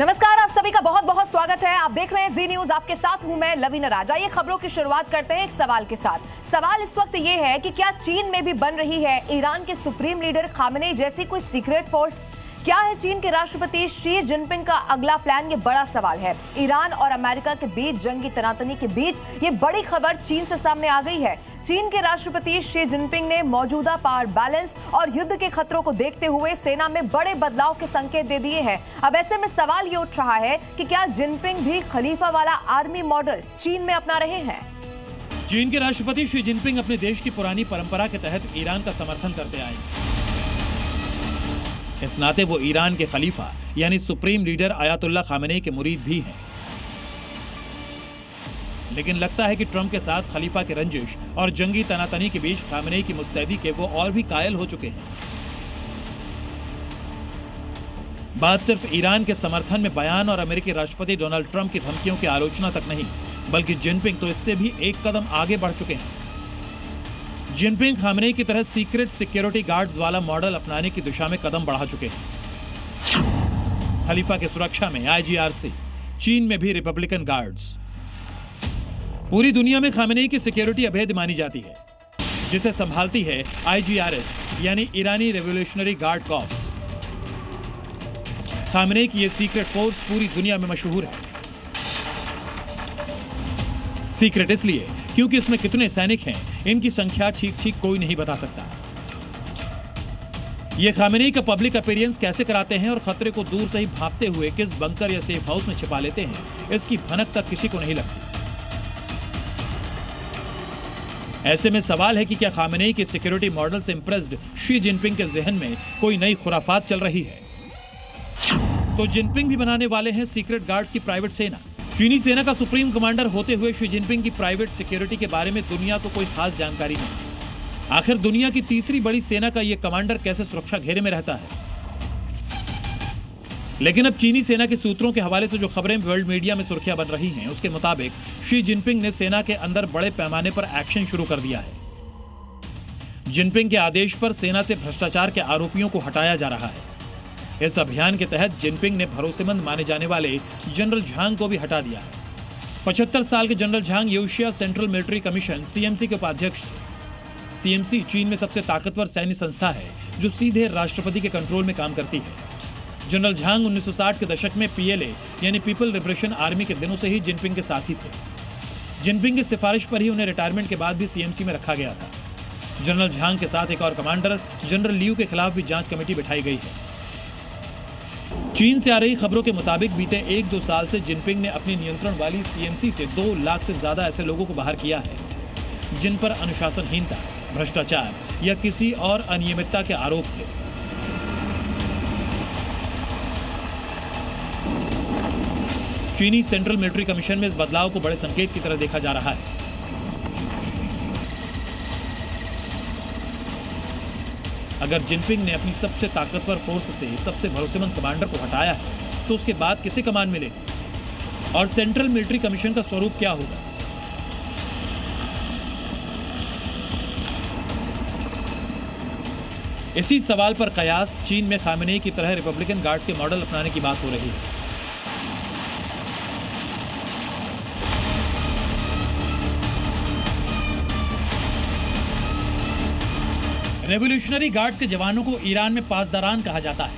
नमस्कार, आप सभी का बहुत बहुत स्वागत है। आप देख रहे हैं जी न्यूज, आपके साथ हूं मैं लवीना राजा। ये खबरों की शुरुआत करते हैं एक सवाल के साथ। सवाल इस वक्त ये है कि क्या चीन में भी बन रही है ईरान के सुप्रीम लीडर खामेनेई जैसी कोई सीक्रेट फोर्स? क्या है चीन के राष्ट्रपति शी जिनपिंग का अगला प्लान? ये बड़ा सवाल है। ईरान और अमेरिका के बीच जंगी तनातनी के बीच ये बड़ी खबर चीन से सामने आ गई है। चीन के राष्ट्रपति शी जिनपिंग ने मौजूदा पावर बैलेंस और युद्ध के खतरों को देखते हुए सेना में बड़े बदलाव के संकेत दे दिए हैं। अब ऐसे में सवाल ये उठ रहा है कि क्या जिनपिंग भी खलीफा वाला आर्मी मॉडल चीन में अपना रहे हैं? चीन के राष्ट्रपति शी जिनपिंग अपने देश की पुरानी परंपरा के तहत ईरान का समर्थन करते आए। इस नाते वो ईरान के खलीफा यानी सुप्रीम लीडर आयतुल्लाह खामेनेई के मुरीद भी हैं। लेकिन लगता है कि ट्रंप के साथ खलीफा के रंजिश और जंगी तनातनी के बीच खामेनेई की मुस्तैदी के वो और भी कायल हो चुके हैं। बात सिर्फ ईरान के समर्थन में बयान और अमेरिकी राष्ट्रपति डोनाल्ड ट्रंप की धमकियों की आलोचना तक नहीं, बल्कि जिनपिंग तो इससे भी एक कदम आगे बढ़ चुके हैं। जिनपिंग खामेनेई की तरह सीक्रेट सिक्योरिटी गार्ड्स वाला मॉडल अपनाने की दिशा में कदम बढ़ा चुके हैं। खलीफा की सुरक्षा में IGRC, चीन में भी रिपब्लिकन गार्ड्स। पूरी दुनिया में खामेनेई की सिक्योरिटी अभेद मानी जाती है, जिसे संभालती है IGRS यानी ईरानी रेवोल्यूशनरी गार्ड कॉर्प्स। खामेनेई की यह सीक्रेट फोर्स पूरी दुनिया में मशहूर है। सीक्रेट इसलिए क्योंकि इसमें कितने सैनिक हैं, इनकी संख्या ठीक कोई नहीं बता सकता। ये खामेनेई का पब्लिक अपीयरेंस कैसे कराते हैं और खतरे को दूर से ही भांपते हुए किस बंकर या सेफ हाउस में छिपा लेते हैं, इसकी भनक तक किसी को नहीं लगती। ऐसे में सवाल है कि क्या खामेनेई के सिक्योरिटी मॉडल से इंप्रेस्ड शी जिनपिंग के जहन में कोई नई खुराफात चल रही है? तो जिनपिंग भी बनाने वाले हैं सीक्रेट गार्ड्स की प्राइवेट सेना। चीनी सेना का सुप्रीम कमांडर होते हुए शी जिनपिंग की प्राइवेट सिक्योरिटी के बारे में दुनिया को कोई खास जानकारी नहीं। आखिर दुनिया की तीसरी बड़ी सेना का यह कमांडर कैसे सुरक्षा घेरे में रहता है? लेकिन अब चीनी सेना के सूत्रों के हवाले से जो खबरें वर्ल्ड मीडिया में सुर्खियां बन रही हैं, उसके मुताबिक शी जिनपिंग ने सेना के अंदर बड़े पैमाने पर एक्शन शुरू कर दिया है। जिनपिंग के आदेश पर सेना से भ्रष्टाचार के आरोपियों को हटाया जा रहा है। इस अभियान के तहत जिनपिंग ने भरोसेमंद माने जाने वाले जनरल झांग को भी हटा दिया है। 75 साल के general Zhang Asia central military commission CMC के उपाध्यक्ष थे। CMC चीन में सबसे ताकतवर सैन्य संस्था है जो सीधे राष्ट्रपति के कंट्रोल में काम करती है। जनरल झांग 1960 के दशक में PLA यानी पीपल लिबरेशन आर्मी के दिनों से ही जिनपिंग के साथी थे। जिनपिंग की सिफारिश पर ही उन्हें रिटायरमेंट के बाद भी CMC में रखा गया था। जनरल झांग के साथ एक और कमांडर जनरल लियू के खिलाफ भी जांच कमेटी बिठाई गई है। चीन से आ रही खबरों के मुताबिक बीते 1-2 साल से जिनपिंग ने अपने नियंत्रण वाली CMC से 2 लाख से ज्यादा ऐसे लोगों को बाहर किया है जिन पर अनुशासनहीनता, भ्रष्टाचार या किसी और अनियमितता के आरोप थे। चीनी सेंट्रल मिलिट्री कमीशन में इस बदलाव को बड़े संकेत की तरह देखा जा रहा है। अगर जिनपिंग ने अपनी सबसे ताकतवर फोर्स से सबसे भरोसेमंद कमांडर को हटाया है, तो उसके बाद किसे कमान मिलेगी और सेंट्रल मिलिट्री कमीशन का स्वरूप क्या होगा? इसी सवाल पर कयास चीन में खामेनेई की तरह रिपब्लिकन गार्ड्स के मॉडल अपनाने की बात हो रही है। रेवोल्यूशनरी गार्ड्स के जवानों को ईरान में पासदारान कहा जाता है।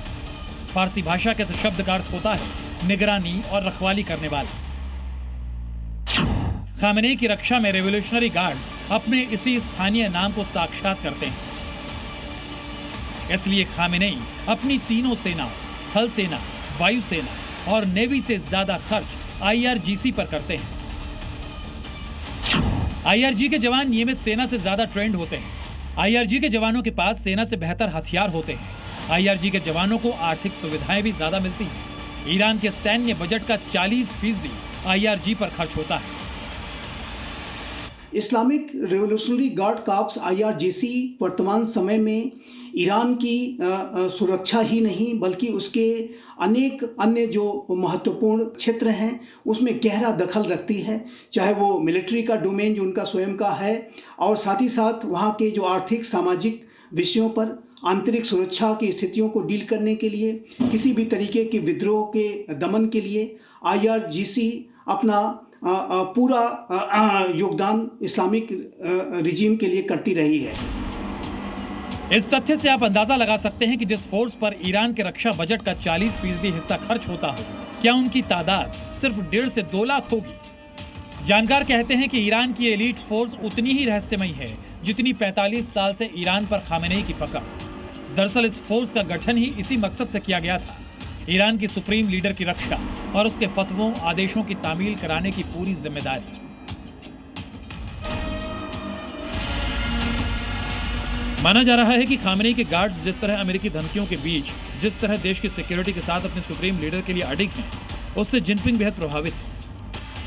फारसी भाषा के शब्द का अर्थ होता है निगरानी और रखवाली करने वाला। खामेनेई की रक्षा में रेवोल्यूशनरी गार्ड्स अपने इसी स्थानीय नाम को साक्षात करते हैं। इसलिए खामेनेई अपनी तीनों सेना, थल सेना, वायु सेना और नेवी से ज्यादा खर्च IRGC पर करते हैं। IRG के जवान नियमित सेना से ज्यादा ट्रेंड होते हैं। IRG के जवानों के पास सेना से बेहतर हथियार होते हैं। IRG के जवानों को आर्थिक सुविधाएं भी ज्यादा मिलती हैं। ईरान के सैन्य बजट का 40% IRG पर खर्च होता है। Islamic revolutionary guard corps IRGC वर्तमान समय में ईरान की सुरक्षा ही नहीं बल्कि उसके अनेक अन्य जो महत्वपूर्ण क्षेत्र हैं उसमें गहरा दखल रखती है, चाहे वो मिलिट्री का डोमेन जो उनका स्वयं का है और साथ ही साथ वहाँ के जो आर्थिक सामाजिक विषयों पर आंतरिक सुरक्षा की स्थितियों को डील करने के लिए, किसी भी तरीके के विद्रोह के दमन के लिए IRGC अपना पूरा योगदान इस्लामिक रिजीम के लिए करती रही है। इस तथ्य से आप अंदाजा लगा सकते हैं कि जिस फोर्स पर ईरान के रक्षा बजट का 40% हिस्सा खर्च होता हो, क्या उनकी तादाद सिर्फ 1.5 से 2 लाख होगी। जानकार कहते हैं कि ईरान की एलीट फोर्स उतनी ही रहस्यमयी है जितनी 45 साल से ईरान पर खामेनेई की पकड़। दरअसल इस फोर्स का गठन ही इसी मकसद से किया गया था, ईरान की सुप्रीम लीडर की रक्षा और उसके फतवों आदेशों की तामील कराने की पूरी जिम्मेदारी। माना जा रहा है कि खामेनेई के गार्ड्स जिस तरह अमेरिकी धमकियों के बीच जिस तरह देश की सिक्योरिटी के साथ अपने सुप्रीम लीडर के लिए अडिग हैं, उससे जिनपिंग बेहद प्रभावित है।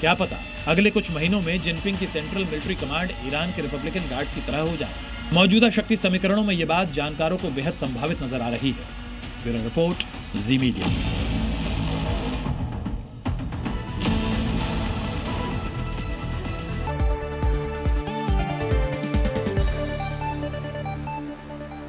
क्या पता अगले कुछ महीनों में जिनपिंग की सेंट्रल मिलिट्री कमांड ईरान के रिपब्लिकन गार्ड्स की तरह हो जाए। मौजूदा शक्ति समीकरणों में यह बात जानकारों को बेहद संभावित नजर आ रही है। ब्यूरो रिपोर्ट, जी मीडिया।